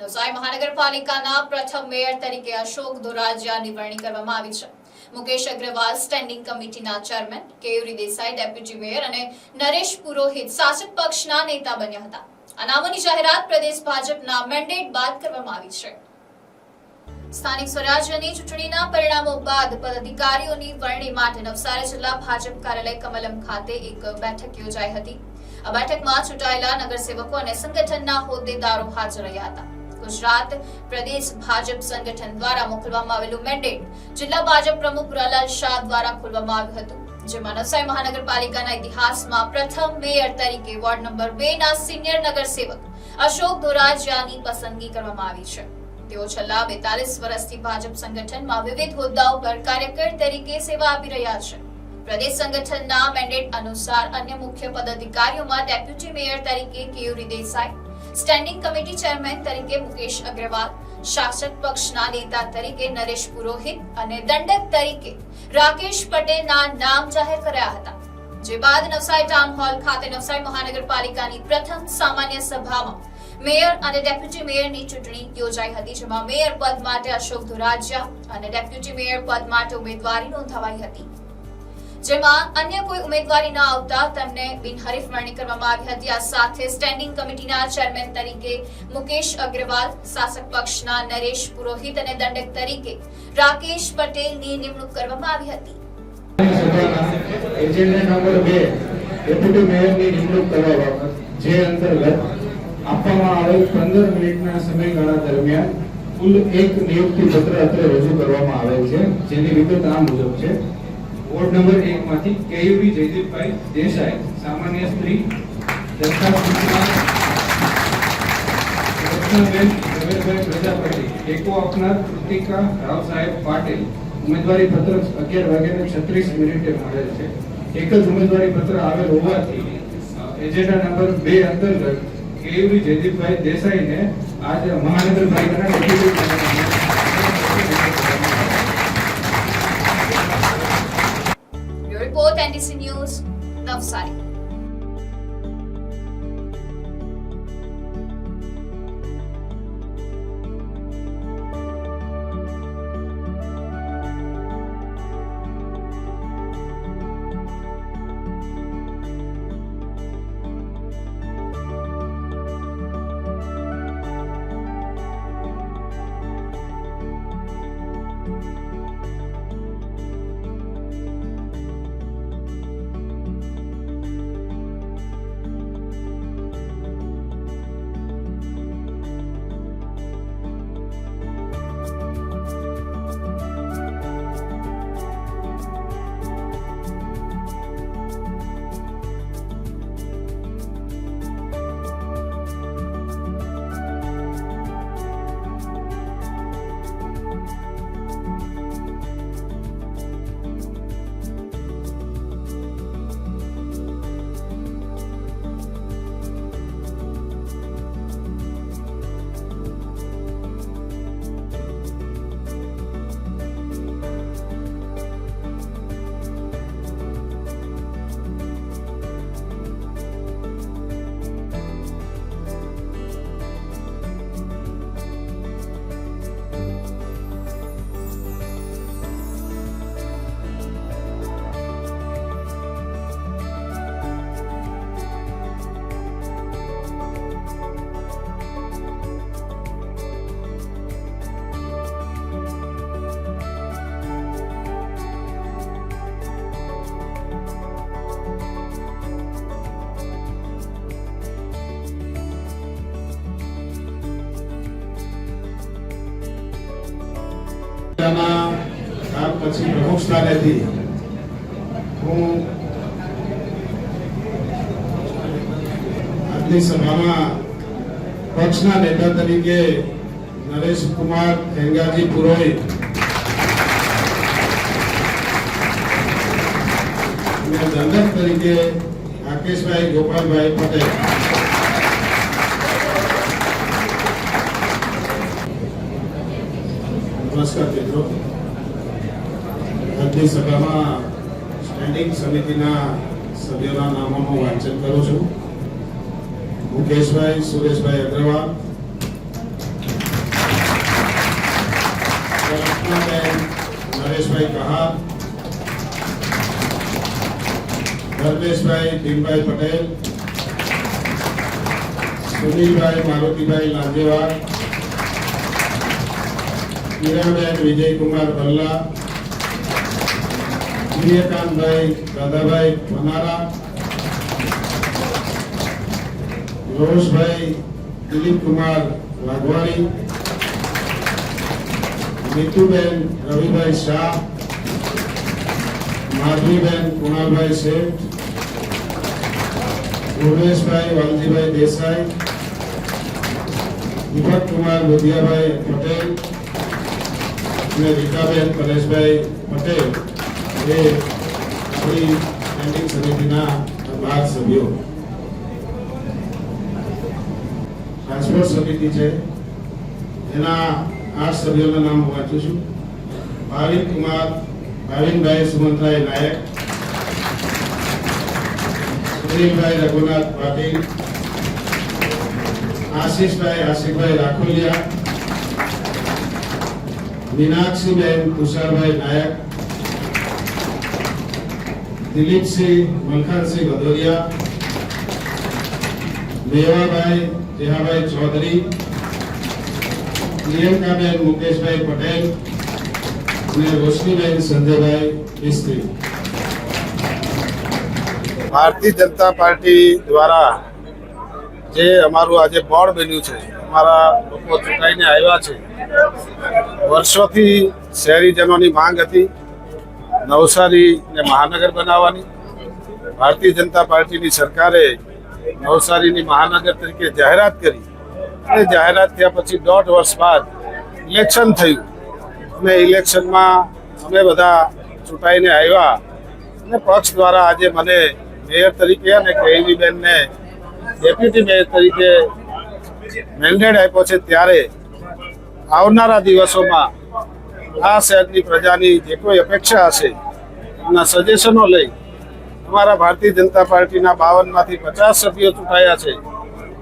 નવસારી મહાનગરપાલિકાના પ્રથમ મેયર તરીકે અશોક ધોરાજીયાની વરણી કરવામાં આવી છે. મુકેશ અગ્રવાલ સ્ટેન્ડિંગ કમિટીના ચેરમેન, કેયુરી દેસાઈ ડેપ્યુટી મેયર અને નરેશ પુરોહિત શાસક પક્ષના નેતા બન્યા હતા. આ નામોની જાહેરાત પ્રદેશ ભાજપના મેન્ડેટ બાદ કરવામાં આવી છે. સ્થાનિક સ્વરાજ્યની ચૂંટણીના પરિણામો બાદ પદાધિકારીઓની વરણી માટે નવસારી જિલ્લા ભાજપ કાર્યાલય કમલમ ખાતે એક બેઠક યોજાઈ હતી. આ બેઠકમાં ચૂંટાયેલા નગરસેવકો અને સંગઠનના હોદ્દેદારો હાજર રહ્યા હતા. ગુજરાત પ્રદેશ ભાજપ સંગઠન દ્વારા મોકલવામાં આવેલું મેન્ડેટ જિલ્લા ભાજપ પ્રમુખ પ્રહલાદ શાહ દ્વારા ખોલવામાં આવ્યું હતું, જેમાં નવસારી મહાનગરપાલિકાના ઇતિહાસમાં પ્રથમ મેયર તરીકે વોર્ડ નંબર 2 ના સિનિયર નગરસેવક અશોક ધોરાજીયાની પસંદગી કરવામાં આવી છે. તેઓ છેલ્લા 42 વર્ષથી ભાજપ સંગઠનમાં વિવિધ હોદ્દાઓ પર કાર્યકર તરીકે સેવા આપી રહ્યા છે. પ્રદેશ સંગઠનના મેન્ડેટ અનુસાર અન્ય મુખ્ય પદાધિકારીઓમાં ડેપ્યુટી મેયર તરીકે કેયુરી દેસાઈ, સ્ટેન્ડિંગ કમિટી ચેરમેન તરીકે મુકેશ અગ્રવાલ, શાસક પક્ષના નેતા તરીકે નરેશ પુરોહિત અને દંડક તરીકે રાકેશ પટેલના નામ જાહેર કર્યા હતા. જે બાદ નવસારી ટાઉન હોલ ખાતે નવસારી મહાનગરપાલિકાની પ્રથમ સામાન્ય સભામાં મેયર અને ડેપ્યુટી મેયરની ચૂંટણી યોજાઈ હતી, જેમાં મેયર પદ માટે અશોક ધોરાજીયા અને ડેપ્યુટી મેયર પદ માટે ઉમેદવારી નોંધાવાઈ હતી. જેમાં અન્ય કોઈ ઉમેદવારી ન આવતા તેમને બિનહરીફ વરણી કરવામાં આવી હતી. આ સાથે સ્ટેન્ડિંગ કમિટીના ચેરમેન તરીકે મુકેશ અગ્રવાલ, શાસક પક્ષના નરેશ પુરોહિત અને દંડક તરીકે રાકેશ પટેલની નિમણૂક કરવામાં આવી હતી. એજન્ડા નંબર 2 ડેપ્યુટી મેયરની નિમણૂક કરવા બાબત જે અંતર્ગત આપવામાં આવેલ 15 મિનિટના સમયગાળા દરમિયાન કુલ એક નિયુક્તિ પત્ર અત્રે રજૂ કરવામાં આવેલ છે, જેની વિગત આ મુજબ છે. વોર્ડ નંબર 1 માંથી કેયુરી જયદીપભાઈ દેસાઈ સામાન્ય સ્ત્રી, રત્નાબેન રવિભાઈ પ્રજાપતિ ટેકો આપનાર, કૃતિકા રાવ સાહેબ પાટીલ ઉમેદવારી પત્ર 11:36 મળેલ છે. એક જ ઉમેદવારી પત્ર આવેલ હોવાથી એજન્ડા નંબર 2 અંતર્ગત કેયુરી જયદીપભાઈ દેસાઈને આજે મહાનગરપાલિકાના deputy report NDC news Navsari. પછી પ્રમુખ સ્થાનેથી હું આજની સભામાં પક્ષના નેતા તરીકે નરેશ કુમાર ખેંગાજી પુરોહિત અને દંડક તરીકે રાકેશભાઈ ગોપાલભાઈ પટેલ નમસ્કાર મિત્રો. આજની સભામાં સ્ટેન્ડિંગ સમિતિના સભ્યોના નામોનું વાંચન કરું છું. મુકેશભાઈ સુરેશભાઈ અગ્રવાલ, कृष्णाबेन नरेशभाई कहार, धर्मेशभाई भीमभाई पटेल, सुनीलभाई मारुतिभाई लांजेवार, हीराबेन विजय कुमार भल्ला, सूर्यकांतभाई दादाभाई मनारा, रोशभाई दिलीप कुमार वाघवाणी, नीतूबेन रविभाई शाह, माधवीबेन कुणालभाई सेठ, उमेशभाई वालजीभाई देसाई, दीपक कुमार बुधियाभाई पटेल અને રીકાબેન પરેશભાઈ પટેલ એ આપણી સ્ટેન્ડિંગ સમિતિના 12 સભ્યો. ટ્રાન્સપોર્ટ સમિતિ છે એના 8 સભ્યોના નામ વાંચું છું. ભાવિનભાઈ સુમંતરાય નાયક, સુનિલભાઈ રઘુનાથ પાટીલ, આશીષભાઈ આશિકભાઈ રાખોલિયા, मीनाक्षीबेन तुषारभाई नायक, दिलीप सिंह मलखान सिंह भदौरिया, मेवाभाई जेहाभाई चौधरी, प्रियंकाबेन मुकेशभाई पटेल અને રોશનીબેન સંજયભાઈ મિસ્ત્રી. ભારતીય જનતા પાર્ટી દ્વારા જે અમારું આજે બોર્ડ બન્યું છે, અમારા લોકો ચૂંટાઈને આવ્યા છે. વર્ષોથી શહેરીજનોની માંગ હતી નવસારીને મહાનગર બનાવવાની. ભારતીય જનતા પાર્ટીની સરકારે નવસારીની મહાનગર તરીકે જાહેરાત કરી અને જાહેરાત થયા પછી 1.5 વર્ષ બાદ ઇલેક્શન થયું અને ઇલેક્શનમાં અમે બધા ચૂંટાઈને આવ્યા અને પક્ષ દ્વારા આજે મને મેયર તરીકે અને કેવીબેનને ડેપ્યુટી મેયર તરીકે મેન્ડેટ આપ્યો છે. ત્યારે આવનારા દિવસોમાં આ શહેરની પ્રજાની જે કોઈ અપેક્ષા હશે એમના સજેશનો લઈ અમારા ભારતીય જનતા પાર્ટીના 52માંથી 50 સભ્યો ચૂંટાયા છે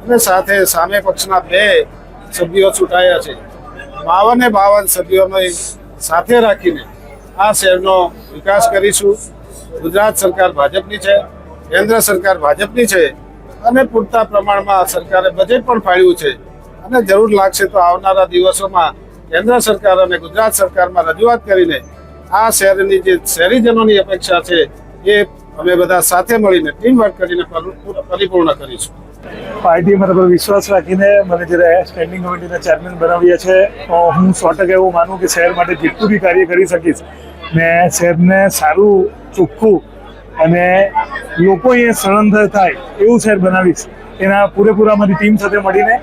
અને સાથે સામે પક્ષના 2 સભ્યો ચૂંટાયા છે. 52 સભ્યોને સાથે રાખીને આ શહેરનો વિકાસ કરીશું. ગુજરાત સરકાર ભાજપની છે, કેન્દ્ર સરકાર ભાજપની છે અને પૂરતા પ્રમાણમાં સરકારે બજેટ પણ ફાળવ્યું છે અને જરૂર લાગશે તો આવનારા દિવસોમાં કેન્દ્ર સરકાર અને ગુજરાત સરકારમાં રજૂઆત કરીને આ શહેરની જે શહેરીજનોની અપેક્ષા છે એ અમે બધા સાથે મળીને ટીમ વર્ક કરીને પરિપૂર્ણ કરીશું. પાર્ટી મારા પર વિશ્વાસ રાખીને મને જ્યારે સ્ટેન્ડિંગ કમિટીના ચેરમેન બનાવ્યા છે તો હું 100% એવું માનું કે શહેર માટે જેટલું બી કાર્ય કરી શકીશ ને શહેરને સારું, ચોખ્ખું અને લોકો અહીંયા સ્થળાંતર થાય એવું શહેર બનાવીશ. એના પૂરેપૂરા મારી ટીમ સાથે મળીને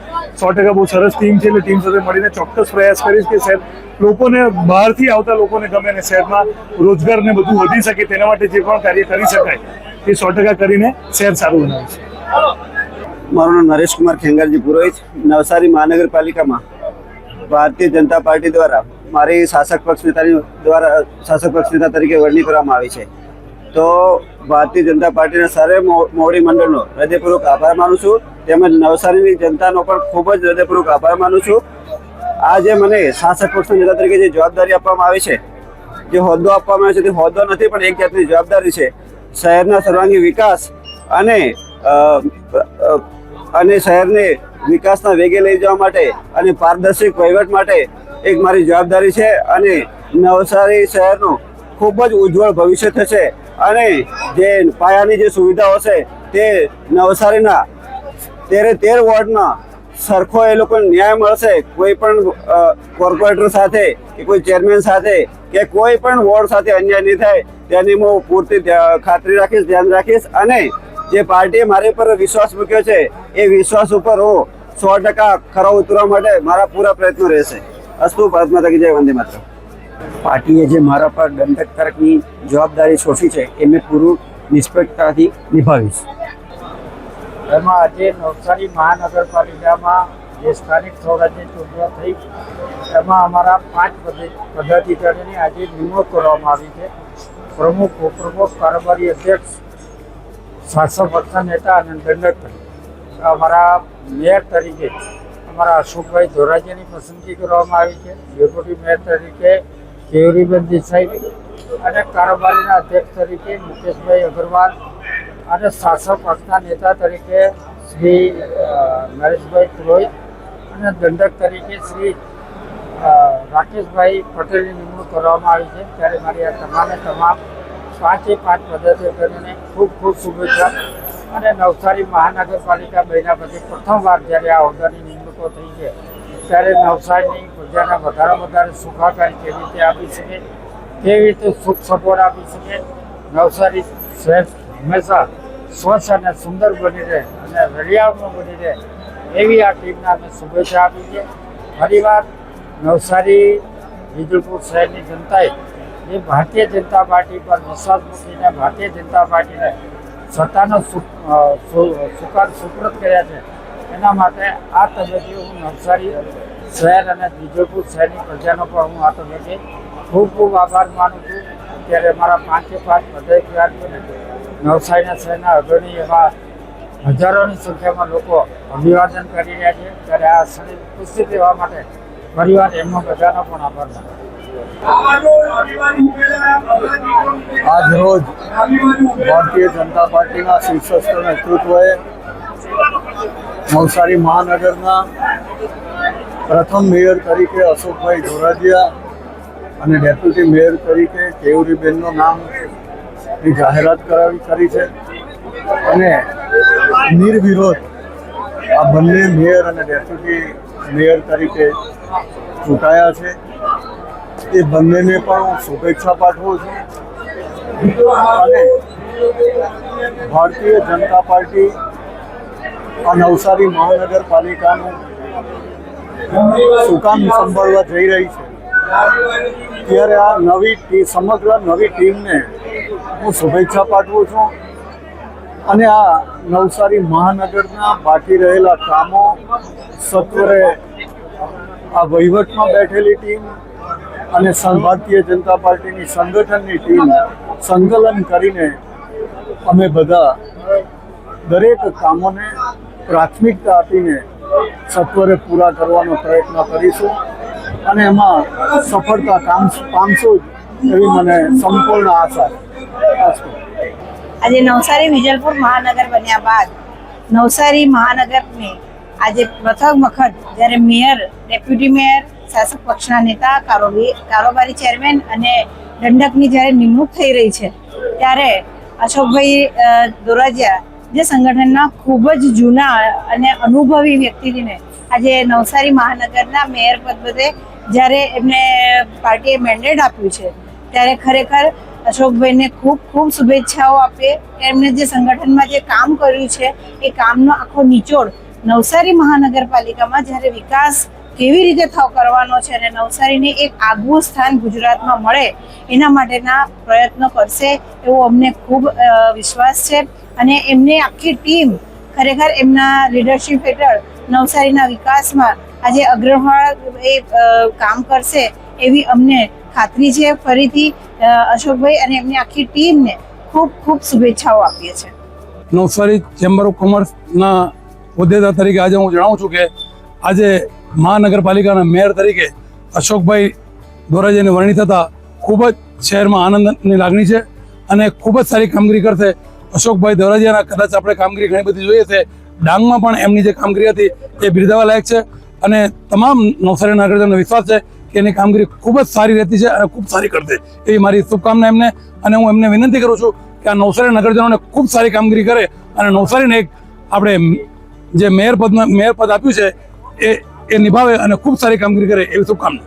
100% બહુ સરસ ટીમ છે એટલે ટીમ સાથે મળીને ચોક્કસ પ્રયાસ કરીશ કે શહેર લોકોને બહારથી આવતા લોકોને ગમે અને શહેરમાં રોજગાર ને બધું વધી શકે તેના માટે જે પણ કાર્ય કરી શકાય એ 100% કરીને શહેર સારું બનાવીશ. મારું નામ નરેશ કુમાર ખેંગારજી પુરોહિત, નવસારી મહાનગરપાલિકામાં ભારતીય જનતા પાર્ટી દ્વારા મારી શાસક પક્ષ નેતા તરીકે વરણી કરવામાં આવી છે. તો ભારતીય જનતા પાર્ટીના સર્વે મોવડી મંડળનો હૃદયપૂર્વક આભાર માનું છું, તેમજ નવસારીની જનતાનો પણ ખૂબ જ હૃદયપૂર્વક આભાર માનું છું. આજે મને શાસક પક્ષના નેતા તરીકે જે જવાબદારી આપવામાં આવી છે, જે હોદ્દો આપવામાં આવ્યો છે તે હોદ્દો નથી પણ એક જાતની જવાબદારી છે. શહેરના સર્વાંગી વિકાસ અને શહેરને વિકાસના વેગે લઈ જવા માટે અને પારદર્શક વહીવટ માટે એક મારી જવાબદારી છે અને નવસારી શહેરનું ખૂબ જ ઉજ્જવળ ભવિષ્ય થશે અને જે પાયાની જે સુવિધાઓ છે તે નવસારીના 13 વોર્ડના સરખો એ લોકોને ન્યાય મળશે. કોઈ પણ કોર્પોરેટર સાથે કે કોઈ ચેરમેન સાથે કે કોઈ પણ વોર્ડ સાથે અન્યાય નહીં થાય તેની હું પૂરતી ખાતરી રાખીશ, ધ્યાન રાખીશ અને જે પાર્ટીએ મારી પર વિશ્વાસ મૂક્યો છે એ વિશ્વાસ ઉપર હું 100% ખરો ઉતરવા માટે મારા પૂરા પ્રયત્નો રહેશે. અસ્તુ ભારત માતા કી જય, વંદે માતરમ. પાર્ટીએ જે મારા પર દંડકની જવાબદારી સોંપી છે એ મેં પૂરું નિષ્પક્ષતાથી નિભાવીશ. એમાં આજે નવસારી મહાનગરપાલિકામાં જે સ્થાનિક સ્વરાજ્ય ચૂંટણી થઈ એમાં અમારા 5 પદાધિકારીઓની આજે નિમણૂક કરવામાં આવી છે. પ્રમુખ, ઉપપ્રમુખ, કારોબારી અધ્યક્ષ, શાસક પક્ષના નેતા અને દંડક. અમારા મેયર તરીકે અમારા અશોકભાઈ ધોરાજીની પસંદગી કરવામાં આવી છે. ડેપ્યુટી મેયર તરીકે કેયુરીબેન દેસાઈ અને કારોબારીના અધ્યક્ષ તરીકે મુકેશભાઈ અગ્રવાલ અને શાસક પક્ષના નેતા તરીકે શ્રી નરેશભાઈ પુરોહિત અને દંડક તરીકે શ્રી રાકેશભાઈ પટેલની નિમણૂક કરવામાં આવી છે. ત્યારે મારી આ તમામ 5 પદાધિકારીઓને ખૂબ ખૂબ શુભેચ્છા. અને નવસારી મહાનગરપાલિકા બન્યા પછી પ્રથમવાર જ્યારે આ હોદ્દાની નિમણૂકો થઈ છે ત્યારે નવસારીની પ્રજાને વધારે સુખાકારી કેવી રીતે આપી શકે, કેવી રીતે સુખ સપોર્ટ આપી શકે, નવસારી શહેર હંમેશા સ્વચ્છ અને સુંદર બની રહે અને રળિયામણું બની રહે એવી આ ટીમને અમે શુભેચ્છા આપી છે. ફરીવાર નવસારી વિજલપુર શહેરની જનતાએ એ ભારતીય જનતા પાર્ટી પર વિશ્વાસ મૂકીને ભારતીય જનતા પાર્ટીને સત્તાનો સુકાન સુપ્રત કર્યા છે. એના માટે આ તબક્કે હું નવસારી શહેર અને વિજલપુર શહેરની પ્રજાનો પણ હું આ તબક્કે ખૂબ ખૂબ આભાર માનું છું. ત્યારે મારા 5 પદાધિકારીઓને નવસારીના શહેરના અગ્રણી એવા હજારોની સંખ્યામાં લોકો અભિવાદન કરી રહ્યા છે. ત્યારે આ શહેર ઉપસ્થિત રહેવા માટે પરિવાર એમનો બધાનો પણ આભાર માનું. આજ રોજ ભારતીય જનતા પાર્ટીના શીર્ષસ્થ નેતૃત્વએ નવસારી મહાનગરના પ્રથમ મેયર તરીકે અશોકભાઈ ધોરાજીયા અને ડેપ્યુટી મેયર તરીકે કેયુરીબેનનું નામની જાહેરાત કરી છે અને નિર્વિરોધ આ બંને મેયર અને ડેપ્યુટી મેયર તરીકે ચૂંટાયા છે. એ બંનેને પણ હું શુભેચ્છા પાઠવું છું અને ભારતીય જનતા પાર્ટી આ નવસારી મહાનગરપાલિકાનું સુકાન સંભાળવા જઈ રહી છે ત્યારે આ સમગ્ર નવી ટીમને હું શુભેચ્છા પાઠવું છું અને આ નવસારી મહાનગરના બાકી રહેલા કામો સત્વરે આ વહીવટમાં બેઠેલી ટીમ અને ભારતીય જનતા પાર્ટીની સંગઠનની ટીમ સંકલન કરીને અમે બધા દરેક કામોને પ્રાથમિકતા આપીને સત્વરે પૂરા કરવાનો પ્રયત્ન કરીશું અને એમાં સફળતા પામશું જ એવી મને સંપૂર્ણ આશા છે. આજે નવસારી વિજલપુર મહાનગર બન્યા બાદ નવસારી મહાનગરની આજે પ્રથમ વખત જ્યારે મેયર, ડેપ્યુટી મેયર, શાસક પક્ષના નેતા, કારોબારી ચેરમેન અને દંડકની જ્યારે નિમણૂક થઈ રહી છે ત્યારે અશોકભાઈ ધોરાજીયા જે સંગઠનના ખૂબ જ જૂના અને અનુભવી વ્યક્તિને આજે નવસારી મહાનગરના મેયર પદે જ્યારે એમને પાર્ટીએ મેન્ડેટ આપ્યું છે ત્યારે ખરેખર અશોકભાઈને ખૂબ ખૂબ શુભેચ્છાઓ આપીએ. એમને જે સંગઠનમાં જે કામ કર્યું છે એ કામનો આખો નિચોડ નવસારી મહાનગરપાલિકામાં જ્યારે વિકાસ કેવી રીતે કરવાનો છે અને નવસારીને એક આગવું સ્થાન ગુજરાતમાં મળે એના માટેના પ્રયત્નો કરશે એવો અમને ખૂબ વિશ્વાસ છે. અને એમને આખી ટીમ ખરેખર એમના લીડરશિપ હેઠળ નવસારીના વિકાસમાં આજે અગ્રવાળ કામ કરશે એવી અમને ખાતરી છે. ફરીથી અશોકભાઈ અને એમની આખી ટીમને ખૂબ ખૂબ શુભેચ્છાઓ આપીએ છીએ. નવસારી ચેમ્બર ઓફ કોમર્સના હોદ્દેદાર તરીકે આજે હું જણાવું છું કે આજે મહાનગરપાલિકાના મેયર તરીકે અશોકભાઈ ધોરાજીયાની વરણી થતાં ખૂબ જ શહેરમાં આનંદની લાગણી છે અને ખૂબ જ સારી કામગીરી કરશે. અશોકભાઈ ધોરાજીયાના કદાચ આપણે કામગીરી ઘણી બધી જોઈએ છે. ડાંગમાં પણ એમની જે કામગીરી હતી એ બિરદાવા લાયક છે અને તમામ નવસારી નાગરિકોનો વિશ્વાસ છે કે એની કામગીરી ખૂબ જ સારી રહેતી છે અને ખૂબ સારી કરશે એવી મારી શુભકામના એમને. અને હું એમને વિનંતી કરું છું કે આ નવસારી નગરજનોને ખૂબ સારી કામગીરી કરે અને નવસારીને એક આપણે જે મેયર પદ આપ્યું છે એ નિભાવે અને ખૂબ સારી કામગીરી કરે એવી શુભકામના.